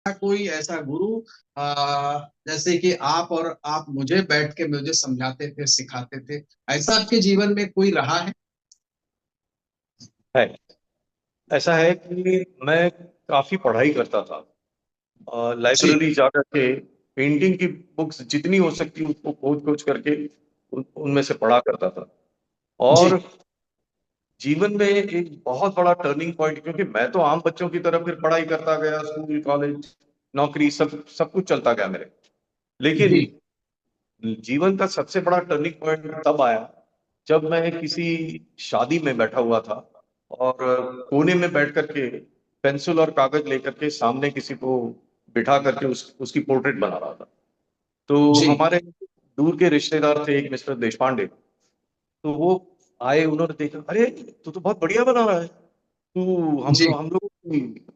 कोई ऐसा गुरु जैसे कि आप और आप मुझे बैठ के मुझे समझाते थे, सिखाते थे, ऐसा आपके जीवन में कोई रहा है? है। ऐसा है कि मैं काफी पढ़ाई करता था। जी। लाइब्रेरी जाकर के पेंटिंग की बुक्स जितनी हो सकती उसको खोज खोज करके उनमें से पढ़ा करता था। और जी। जीवन में एक बहुत बड़ा टर्निंग पॉइंट, क्योंकि मैं तो आम बच्चों की तरह फिर पढ़ाई करता गया, स्कूल कॉलेज नौकरी सब सब कुछ चलता गया मेरे। लेकिन जी। जीवन का सबसे बड़ा टर्निंग पॉइंट तब आया जब मैं किसी शादी में बैठा हुआ था और कोने में बैठ करके पेंसिल और कागज लेकर के सामने किसी को बिठा करके उसकी पोर्ट्रेट बना रहा था। तो जी। हमारे दूर के रिश्तेदार थे, एक मिस्टर देशपांडे। तो वो आए, उन्होंने देखा, अरे तू तो बहुत बढ़िया बना रहा है, तू जी। हम लोग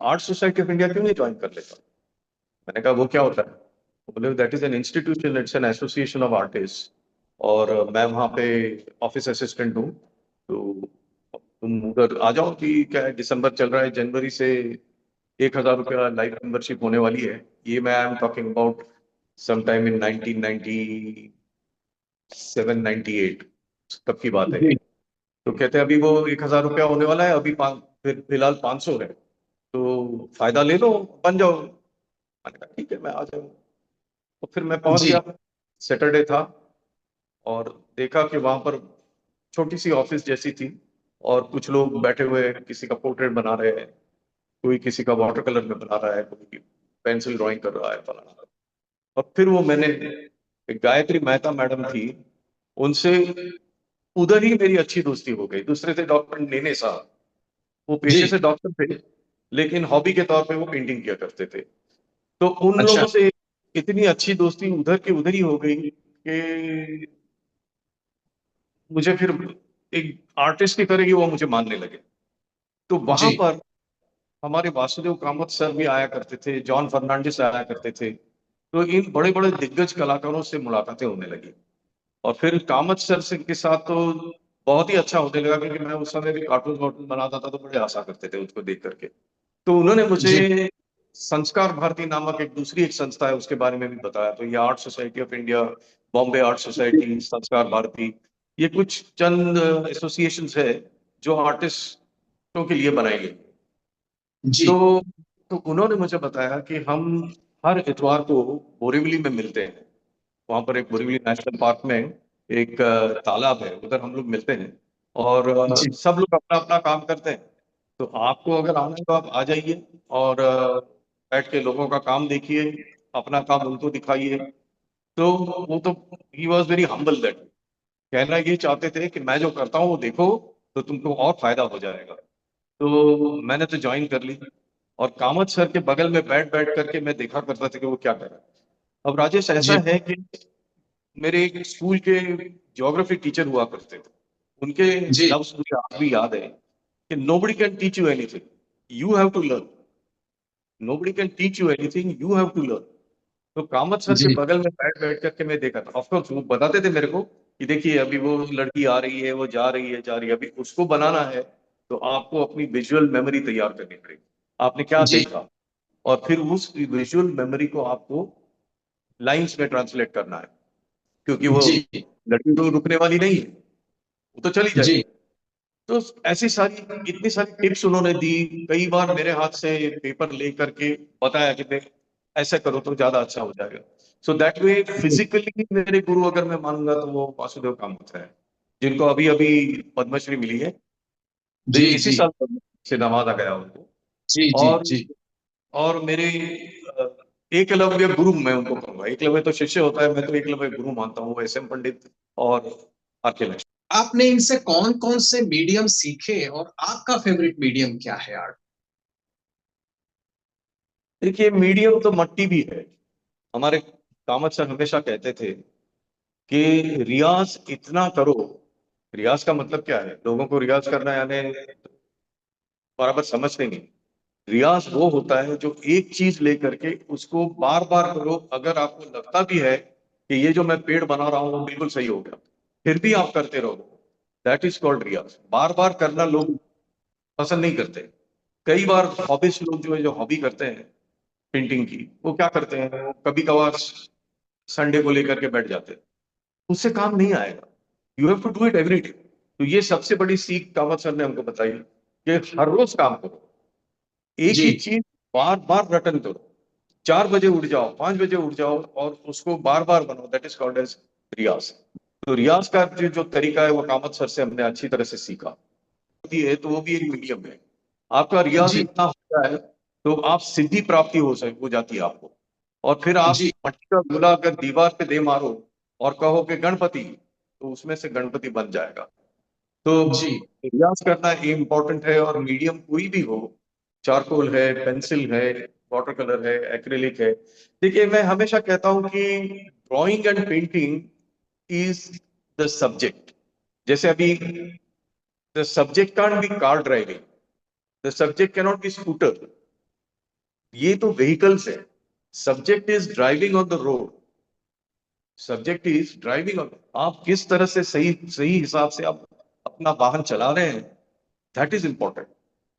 आर्ट सोसाइटी ऑफ इंडिया क्यों नहीं ज्वाइन कर लेता। मैंने कहा वो क्या होता है। वो बोले that is an institution, it's an association of artist, और मैं वहाँ पे ऑफिस असिस्टेंट हूँ। तो तुम उधर आ जाओ कि क्या है, दिसंबर चल रहा है, जनवरी से 1,000 रुपया लाइफ मेंबरशिप होने वाली है। ये मैं I am talking about some time in 1997 98 तब की बात है ये। जी। तो कहते हैं अभी वो 1,000 रुपया होने वाला है, अभी फिर फिलहाल 500 है, तो फायदा ले लो, बन जाओ। मैंने कहा ठीक है, मैं आ जाऊँ। तो फिर मैं पहुंच जी। गया। सैटरडे था और देखा कि वहां पर छोटी सी ऑफिस जैसी थी, और कुछ लोग बैठे हुए हैं, किसी का पोर्ट्रेट बना रहे हैं, कोई किसी का वाटर कलर में बना रहा है, कोई पेंसिल ड्राइंग कर रहा है, फलाना। और फिर वो मैंने, एक गायत्री मेहता मैडम थी, उनसे उधर ही मेरी अच्छी दोस्ती हो गई। दूसरे थे डॉक्टर नेने साहब, वो पेशे जी। से डॉक्टर थे, लेकिन हॉबी के तौर पे वो पेंटिंग किया करते थे। तो उन अच्छा। लोगों से इतनी अच्छी दोस्ती उधर की उधर ही हो गई कि मुझे फिर एक आर्टिस्ट की तरह ही वो मुझे मानने लगे। तो वहां जी। पर हमारे वासुदेव कामत सर भी आया करते थे, जॉन फर्नांडिस आया करते थे। तो इन बड़े बड़े दिग्गज कलाकारों से मुलाकातें होने लगी। और फिर कामत सर से के साथ तो बहुत ही अच्छा होने लगा, क्योंकि मैं उस समय भी कार्टून वार्टून बनाता था, तो बड़े हंसा करते थे उसको देख करके। तो उन्होंने जी। मुझे संस्कार भारती नामक एक दूसरी एक संस्था है उसके बारे में भी बताया। तो ये art society of India, Bombay art society, संस्कार भारती, ये कुछ चंद एसोसिएशंस है जो आर्टिस्टों के लिए बनाई गई। जी। तो तो उन्होंने मुझे बताया कि हम हर इतवार को बोरीवली में मिलते हैं। वहां पर एक बोरीवली नेशनल पार्क में एक तालाब है, उधर हम लोग मिलते हैं। और जी। सब लोग अपना अपना काम करते हैं। तो आपको अगर आना है तो आप आ जाइए, और बैठ के लोगों का काम देखिए, अपना काम उनको दिखाइए। तो वो तो he was very humble that, कहना ये चाहते थे कि मैं जो करता हूँ वो देखो, तो तुमको और फायदा हो जाएगा। तो मैंने तो ज्वाइन कर ली, और कामत सर के बगल में बैठ बैठ करके मैं देखा करता था कि वो क्या कर रहा है। अब राजेश ऐसा जी। है कि मेरे एक स्कूल के ज्योग्राफी टीचर हुआ करते थे, उनके जी। लफ्ज मुझे आज भी याद है कि nobody can teach you anything, you have to learn. Nobody can teach you anything, you have to learn. तो कामत सर के जी। बगल में बैठ बैठ करके मैं देखा था। ऑफकोर्स वो बताते थे मेरे को कि देखिए अभी वो लड़की आ रही है, वो जा रही है, जा रही है, अभी उसको बनाना है, तो आपको अपनी विजुअल मेमोरी तैयार करनी पड़ेगी। आपने क्या जी। देखा, और फिर उस विजुअल मेमोरी को आपको लाइंस में ट्रांसलेट करना है, क्योंकि वो जी। लड़की तो रुकने वाली नहीं है, वो तो चली जी। जाएगी। तो ऐसी सारी, इतनी सारी टिप्स उन्होंने दी। कई बार मेरे हाथ से पेपर ले करके बताया कि देख ऐसा करो तो ज्यादा अच्छा हो जाएगा। सो दैट वे फिजिकली मेरे गुरु अगर मैं मानूंगा तो वो वासुदेव कामत है, जिनको अभी अभी पद्मश्री मिली है। जी। इसी जी। साल पद्मश्री से नवाजा गया उनको। जी। जी। और जी। और मेरे अ, एकलव्य गुरु मैं उनको कहूंगा। एकलव्य तो शिष्य होता है, मैं तो एकलव्य गुरु मानता हूँ, एस एम पंडित और आर के। आपने इनसे कौन कौन से मीडियम सीखे और आपका फेवरेट मीडियम क्या है आर्ट? देखिए मीडियम तो मट्टी भी है। हमारे कामत सर हमेशा कहते थे कि रियाज इतना करो। रियाज का मतलब क्या है, लोगों को रियाज करना यानी बराबर समझते नहीं। रियाज वो होता है जो एक चीज लेकर के उसको बार बार करो, अगर आपको लगता भी है कि ये जो मैं पेड़ बना रहा हूँ वो बिल्कुल सही हो गया, फिर भी आप करते रहो, दैट इज कॉल्ड रियाज। बार बार करना लोग पसंद नहीं करते। कई बार हॉबिस्ट लोग जो है, जो हॉबी करते हैं, पेंटिंग की, वो क्या करते हैं, वो कभी कभार संडे को लेकर के बैठ जाते हैं, उससे काम नहीं आएगा। You have to do it every day. तो ये सबसे बड़ी सीख कामत सर ने हमको बताई कि हर रोज काम करो, एक ही जी चीज बार बार रटन करो। 4 बजे उठ जाओ, 5 बजे उठ जाओ और उसको बार बार बनाओ, दैट इज कॉल्ड एज रियाज। तो रियाज का जो तरीका है वो कामत सर से हमने अच्छी तरह से सीखा। होती है तो वो भी एक मीडियम है। आपका रियाज जी इतना होता है तो आप सिद्धि प्राप्ति हो जाती है आपको। और फिर आप जी मट्टी का गोला अगर दीवार पे दे मारो और कहो कि गणपति, तो उसमें से गणपति बन जाएगा। तो जी रियाज करना इम्पोर्टेंट है, और मीडियम कोई भी हो, चारकोल है, पेंसिल है, वाटर कलर है, एक्रिलिक है। देखिए, मैं हमेशा कहता हूं कि drawing and painting is the subject. जैसे अभी the subject can't be car driving, the subject can not be scooter, ये तो व्हीकल्स है। Subject is driving on the road, subject is driving on, आप किस तरह से सही सही हिसाब से आप अपना वाहन चला रहे हैं, दैट इज इंपॉर्टेंट।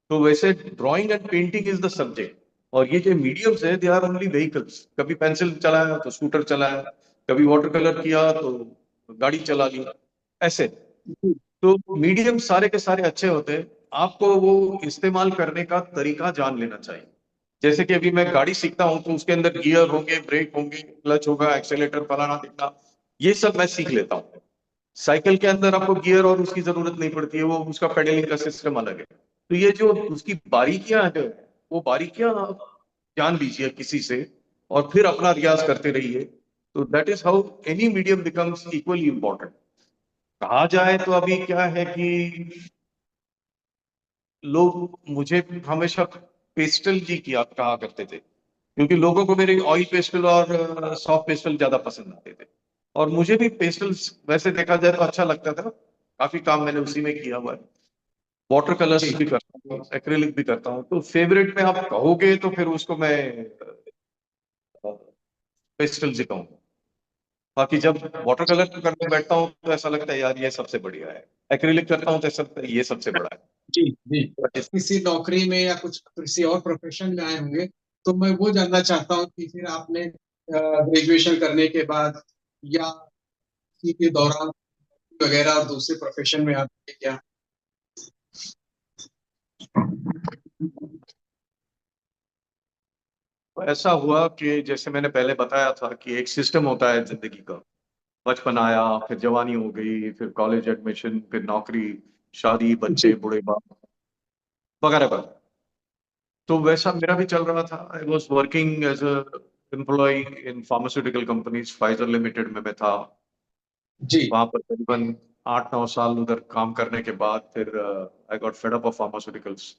तो वैसे drawing and painting is the subject, और ये जो मीडियम्स है दे आर ओनली व्हीकल्स। कभी पेंसिल चलाया तो स्कूटर चलाया, कभी वाटर कलर किया तो गाड़ी चला ली, ऐसे। तो मीडियम सारे के सारे अच्छे होते हैं, आपको वो इस्तेमाल करने का तरीका जान लेना चाहिए। जैसे कि अभी मैं गाड़ी सीखता हूं तो उसके अंदर गियर होंगे, ब्रेक होंगे, क्लच होगा, एक्सेलेटर, फलाना टिकना, ये सब मैं सीख लेता हूँ। साइकिल के अंदर आपको गियर और उसकी जरूरत नहीं पड़ती है, वो उसका पेडलिंग का सिस्टम अलग है। तो ये जो उसकी बारीकियां है, वो बारीकियां आप जान लीजिए किसी से, और फिर अपना रियाज करते रहिए। तो that is how any medium becomes equally important. कहा जाए तो अभी क्या है कि लोग मुझे हमेशा पेस्टल जी किया कहा करते थे, क्योंकि लोगों को मेरे ऑयल पेस्टल और सॉफ्ट पेस्टल ज्यादा पसंद आते थे। और मुझे भी पेस्टल्स वैसे देखा जाए तो अच्छा लगता था, काफी काम मैंने उसी में किया हुआ है। वाटर कलर्स जी भी करता हूँ, एक्रिलिक भी करता हूँ। तो फेवरेट में आप कहोगे तो फिर उसको मैं पेस्टल जी कहूँगा। बाकी जब वाटर कलर करने बैठता हूँ तो ऐसा लगता है यार ये सबसे बढ़िया है, एक्रिलिक करता हूँ तो ऐसा लगता है ये सबसे बड़ा जी जी। है। किसी नौकरी में या कुछ किसी और प्रोफेशन में आए होंगे, तो मैं वो जानना चाहता हूँ कि फिर आपने ग्रेजुएशन करने के बाद या इसी के दौरान वगैरह और दूसरे प्रोफेशन में आपने क्या? तो ऐसा हुआ कि जैसे मैंने पहले बताया था कि एक सिस्टम होता है जिंदगी का। बचपन आया, फिर जवानी हो गई, फिर कॉलेज एडमिशन, फिर नौकरी, शादी, जी बच्चे, बूढ़े बाप, वगैरह वगैरह। तो वैसा मेरा भी चल रहा था। I was working as a employ in pharmaceutical companies, Pfizer limited में मैं था। जी वहां पर करीबन 8-9 साल उधर काम करने के बाद फिर I got fed up of pharmaceuticals.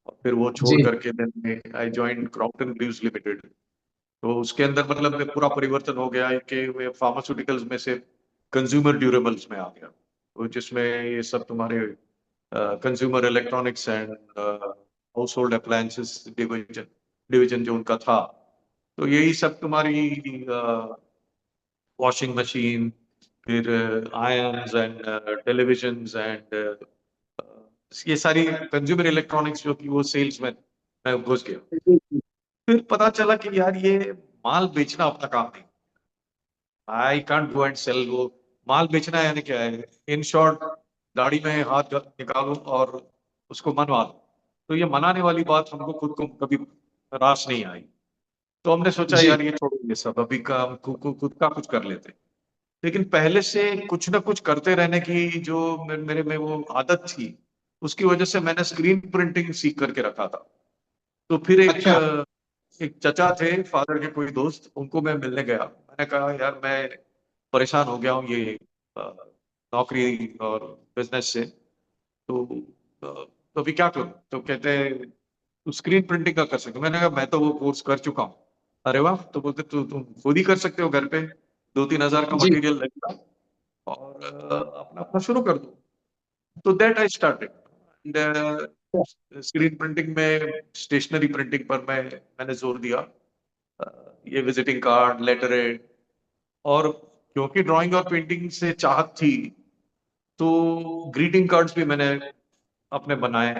और फिर वो छोड़ जी करके then I joined Crompton Greaves limited. तो उसके अंदर मतलब में पूरा परिवर्तन हो गया है कि वे फार्मास्यूटिकल्स में से कंज्यूमर ड्यूरेबल्स में आ गया, तो जिसमें ये सब तुम्हारे consumer electronics and house hold appliances division division जो उनका था। तो यही सब तुम्हारी वॉशिंग मशीन, फिर आयरन्स एंड टेलीविजन्स एंड ये सारी कंज्यूमर इलेक्ट्रॉनिक्स जो की वो सेल्स में मैं घुस गया। जी फिर पता चला कि यार ये माल बेचना अपना काम नहीं, I can't go and sell. वो माल बेचना यानी क्या है, इन शॉर्ट, गाड़ी में हाथ निकालो और उसको मनवा दो। तो ये मनाने वाली बात हमको खुद को कभी रास नहीं आई। तो हमने सोचा जी यार ये छोड़ो, ये सब अभी का खुद का कुछ कर लेते। लेकिन पहले से कुछ ना कुछ करते रहने की जो मेरे में वो आदत थी, उसकी वजह से मैंने स्क्रीन प्रिंटिंग सीख करके रखा था। तो फिर अच्छा एक चचा थे, फादर के कोई दोस्त, उनको मैं मिलने गया। मैंने कहा यार मैं परेशान हो गया हूँ ये अ, नौकरी और बिजनेस से। तो तो अभी क्या करूं? तो कहते हैं तू स्क्रीन प्रिंटिंग का कर सकते हो। मैंने कहा मैं तो वो कोर्स कर चुका हूँ। अरे वाह! तो बोलते तुम खुद ही कर सकते हो घर पे, 2-3 हजार का जी मटेरियल लगेगा और अपना अपना शुरू कर दो। तो that I started screen printing में, स्टेशनरी प्रिंटिंग पर मैंने जोर दिया। ये विजिटिंग कार्ड, लेटर हेड, और क्योंकि ड्राइंग और पेंटिंग से चाहत थी तो ग्रीटिंग कार्ड्स भी मैंने अपने बनाए,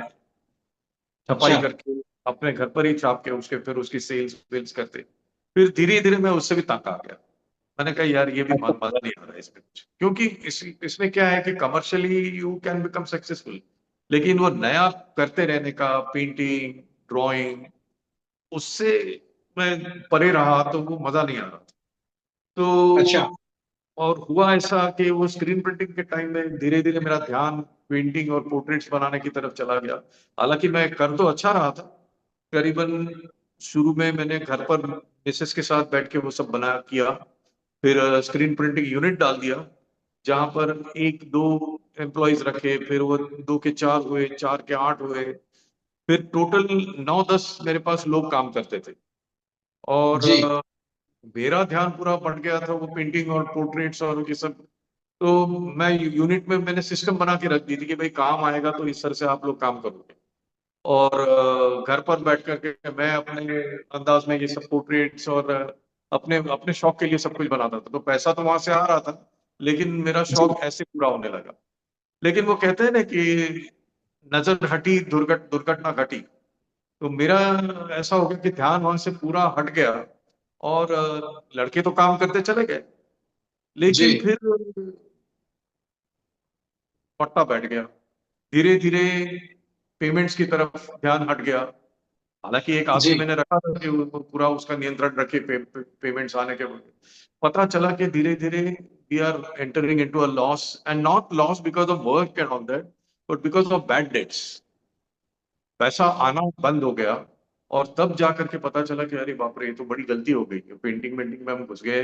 छपाई अच्छा करके अपने घर पर ही छाप के उसके फिर उसकी सेल्स करते। फिर धीरे धीरे मैं उससे भी तंग आ गया। मैंने कहा यार ये भी अच्छा। मजा नहीं आ रहा है इसमें कुछ, क्योंकि इसमें क्या है कि commercially you can become successful, लेकिन वो नया करते रहने का, पेंटिंग, ड्राइंग, उससे मैं परे रहा तो वो मजा नहीं आ रहा। अच्छा। तो और हुआ ऐसा कि वो स्क्रीन प्रिंटिंग के टाइम में धीरे धीरे मेरा ध्यान पेंटिंग और पोर्ट्रेट्स बनाने की तरफ चला गया। हालांकि मैं कर तो अच्छा रहा था, करीबन शुरू में मैंने घर पर मिसेस के साथ बैठ के वो सब बना किया। फिर स्क्रीन प्रिंटिंग यूनिट डाल दिया, जहां पर एक दो एम्प्लॉयज रखे, फिर वो दो के चार हुए, चार के आठ हुए, फिर टोटल 9-10 मेरे पास लोग काम करते थे। और जी। मेरा ध्यान पूरा बढ़ गया था वो पेंटिंग और पोर्ट्रेट्स और ये सब। तो मैं यूनिट में मैंने सिस्टम बना के रख दी थी कि भाई काम आएगा तो इस तरह से आप लोग काम करोगे। और घर पर बैठ करके मैं अपने अंदाज में ये सब पोर्ट्रेट्स और अपने अपने शौक के लिए सब कुछ बनाता था। तो पैसा तो वहां से आ रहा था, लेकिन मेरा जी। शौक ऐसे पूरा होने लगा। लेकिन वो कहते हैं ना कि नजर हटी दुर्घटना घटी। तो मेरा ऐसा हो गया कि ध्यान वहां से पूरा हट गया। और लड़के तो काम करते चले गए, जी। लेकिन फिर पट्टा बैठ गया। धीरे धीरे पेमेंट्स की तरफ ध्यान हट गया। हालांकि एक आदमी जी। मैंने रखा था कि वो पूरा उसका नियंत्रण रखे पेमेंट्स आने के बाद। पता चला कि धीरे धीरे we are entering into a loss, and not loss because of work and all that, but because of bad debts. पैसा आना बंद हो गया। और तब जा करके पता चला कि अरे बाप रे, ये तो बड़ी गलती हो गई। पेंटिंग पेंटिंग में हम घुस गए,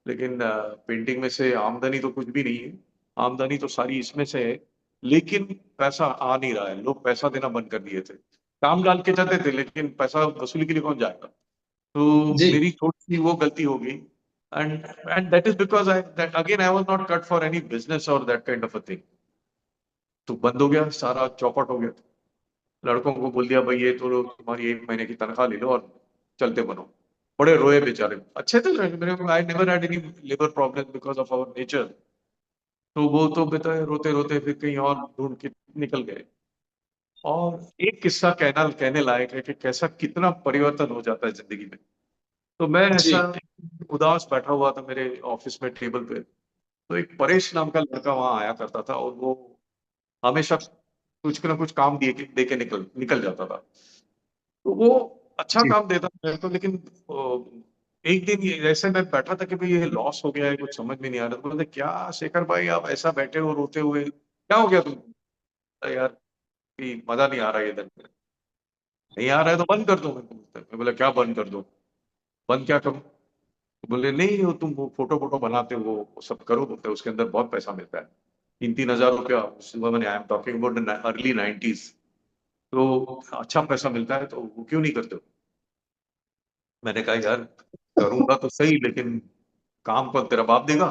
लेकिन पेंटिंग में से आमदनी तो कुछ भी नहीं है। आमदनी तो सारी इसमें से है, लेकिन पैसा आ नहीं रहा है। लोग पैसा देना बंद कर दिए थे। काम डाल के जाते थे, लेकिन पैसा वसूली के लिए कौन जाएगा। तो जी। मेरी थोड़ी सी वो गलती हो गई। And and that is because I that again I was not cut for any business और that kind of a thing. तो बंद हो गया, सारा चौपट हो गया। लड़कों को बोल दिया भाई ये तो लो, तुम्हारी 1 महीने की तनख्वाह ले लो और चलते बनो। बड़े रोए बेचारे, अच्छे थे मेरे। I never had any labour problem because of our nature. तो वो तो बेटा रोते रोते फिर कहीं और ढूंढ के निकल गए। और एक किस्सा कहना कहने लायक है कि कैसा कितना परिवर्तन हो जाता है जिंदगी में। तो मैं जी। ऐसा उदास बैठा हुआ था मेरे ऑफिस में टेबल पे। तो एक परेश नाम का लड़का वहां आया करता था, और वो हमेशा कुछ ना कुछ काम दे के निकल निकल जाता था। तो वो अच्छा जी। काम देता था मेरे को, लेकिन एक दिन ऐसे मैं बैठा था कि भाई ये लॉस हो गया है, कुछ समझ में नहीं आ रहा। तो बोलते क्या शेखर भाई आप ऐसा बैठे हो रोते हुए, क्या हो गया तुम। यार कि मजा नहीं आ रहा है इधर। नहीं आ रहा है तो बंद कर दो। मैं बोला क्या बंद कर दो, बंद क्या करूं। तो बोले नहीं, वो तुम वो फोटो फोटो बनाते हो वो सब करो, बोलते उसके अंदर बहुत पैसा मिलता है। 3-3 हजार रुपया सुबह। मैंने आई am talking about early 90s। तो अच्छा पैसा मिलता है, तो वो क्यों नहीं करते हो। मैंने कहा यार करूंगा तो सही, लेकिन काम कौन, तेरा बाप देगा।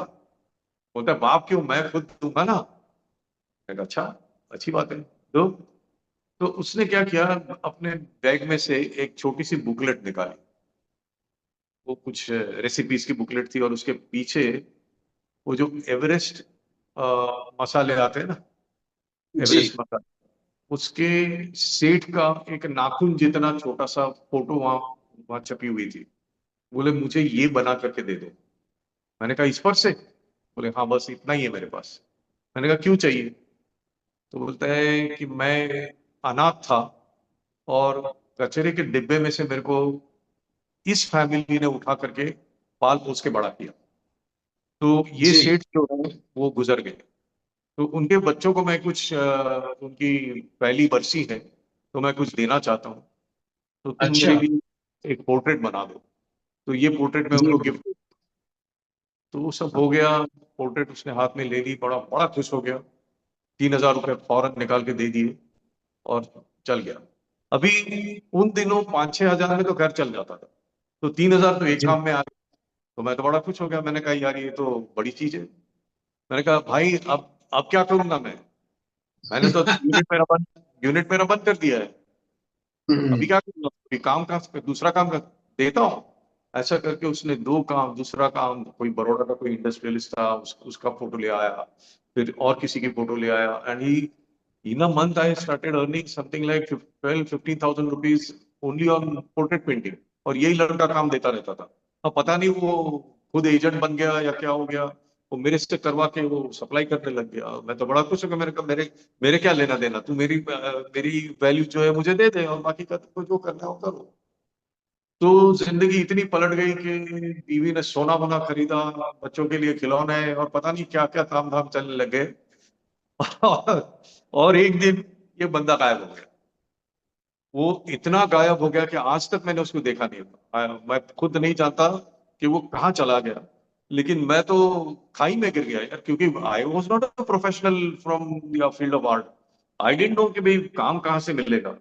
बोलता है बाप क्यों, मैं खुद दूंगा ना। मैंने कहा अच्छा, अच्छी बात है, दो। तो उसने क्या किया, अपने बैग में से एक छोटी सी बुकलेट निकाली। वो कुछ रेसिपीज की बुकलेट थी, और उसके पीछे वो जो एवरेस्ट मसाले आते हैं ना, जी। एवरेस्ट मसाला, उसके सेठ का एक नाखून जितना छोटा सा फोटो वहां वहां छपी हुई थी। बोले मुझे ये बना करके दे दो। मैंने कहा इस पर से। बोले हाँ बस इतना ही है मेरे पास। मैंने कहा क्यों चाहिए। तो बोलता है कि मैं अनाथ था, और कचरे के डिब्बे में से मेरे को इस फैमिली ने उठा करके पाल पोस के बड़ा किया। तो ये जी। सेठ जो है वो गुजर गए। तो उनके बच्चों को मैं कुछ उनकी पहली बरसी है, तो मैं कुछ देना चाहता हूँ। तो तुम अच्छा। मेरे लिए एक पोर्ट्रेट बना दो। तो ये पोर्ट्रेट मैं जी। उनको गिफ्ट। तो वो सब हो गया। पोर्ट्रेट उसने हाथ में ले ली, बड़ा बड़ा खुश हो गया। 3,000 रुपये फौरन निकाल के दे दिए, और चल गया। अभी उन दिनों 5-6 हजार में तो घर चल जाता था, तो 3,000 तो एक जी। काम में आ गया। तो मैं तो बड़ा खुश हो गया। मैंने कहा यार ये तो बड़ी चीज है। मैंने कहा भाई अब क्या करूंगा मैं। मैंने तो यूनिट मेरा बंद कर दिया है। अभी हम्म। क्या करूंगा, अभी काम का दूसरा काम देता हूँ। ऐसा करके उसने दो काम, दूसरा काम, कोई बड़ौदा का कोई इंडस्ट्रियलिस्ट था, उसका फोटो ले आया। फिर और किसी की फोटो ले आया, and he in a month I started earning something like 12-15 thousand rupees only on portrait painting, और यही लड़का काम देता रहता था। अब पता नहीं वो खुद एजेंट बन गया या क्या हो गया, वो मेरे से करवा के वो सप्लाई करने लग गया। मैं तो बड़ा खुश हूँ कि मेरे मेरे क्या लेना देना, तू मेरी वैल्यू जो है मुझे दे दे, और बाकी का तुमको जो करना हो करो। तो जिंदगी इतनी पलट गई कि बीवी ने सोना वोना खरीदा, बच्चों के लिए खिलौने, और पता नहीं क्या क्या ताम झाम चलने लगे। और एक दिन ये बंदा गायब हो गया। वो इतना गायब हो गया कि आज तक मैंने उसको देखा नहीं। मैं खुद नहीं जानता कि वो कहाँ चला गया। लेकिन मैं तो खाई में गिर गया यार, क्योंकि I was not a professional from the field of art. I didn't know कि भाई काम कहाँ से मिलेगा।